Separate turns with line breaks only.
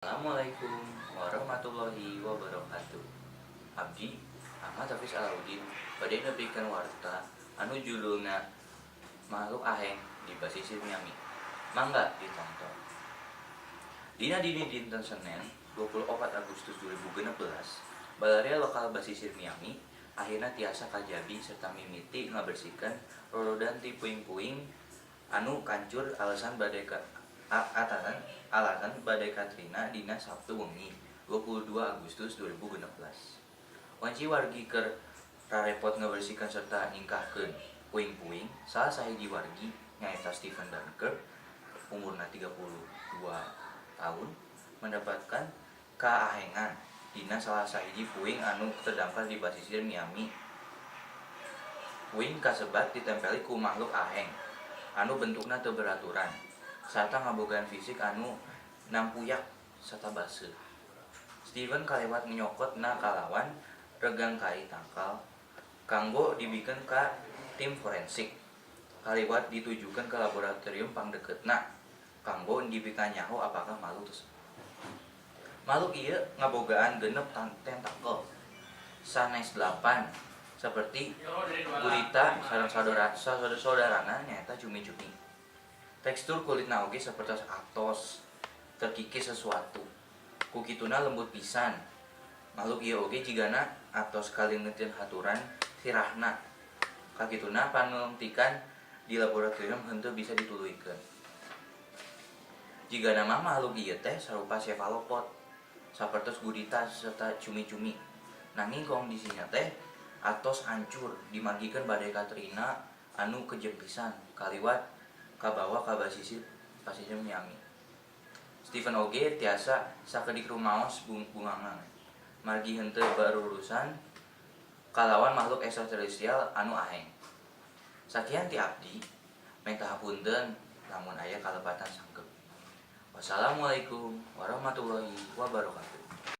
Assalamualaikum warahmatullahi wabarakatuh. Abdi Ahmad Hafiz Alauddin bade nepikeun warta anu judulna Makhluk Aheng di Basisir Miami. Mangga ditonton. Dina dinten Senin 24 Agustus 2016, Balaria Lokal Basisir Miami akhirna tiasa kajabi serta mimiti ngabersihkeun rorodan ti puing-puing anu kancur alasan badai Katrina dina Sabtu wengi 22 Agustus 2016. Wanci wargi keur rarepot ngabersihkeun serta ningkahkeun puing-puing. Salah sahiji wargi nyaeta Stephen Dunker, umurna 32 tahun, mendapatkan kaahengan dina salah sahiji puing anu terdampar di basisir Miami. Puing kasebat ditempeli ku makhluk aheng anu bentukna teu beraturan sarta ngabogaan fisik anu nampuyak serta baseuh. Steven kalewat nyokotna kalawan regang kai tangkal kanggo dibikeun ka tim forensik. Kalewat ditujukeun ke laboratorium pangdeukeutna kanggo dibikeun nyaho apakah makhluk tersebut. Makhluk ieu ngabogaan 6 tentakel sanes 8 seperti gurita sareng saudara-saudarana nyaeta cumi-cumi. Tekstur kulitna oge sapertos atos terkikis sesuatu. Kukituna lembut pisan. Makhluk ieu oge jigana atos kalingeutkeun haturan sirahna. Kakituna panultikan di laboratorium henteu bisa dituluykeun. Jigana mah makhluk ieu teh sarupa cephalopod, sapertos gurita serta cumi-cumi. Nanging kondisinya teh atos hancur dimargikeun badai Katrina anu kejem pisan kaliwat kabawa ka basisir Miami. Stephen oge tiasa sakedik rumaos bungangan margi henteu berurusan kalawan makhluk ekstraterestrial anu aheng. Sakian ti abdi, menta hapunten lamun aya kalebatan sangkeut. Wassalamualaikum warahmatullahi wabarakatuh.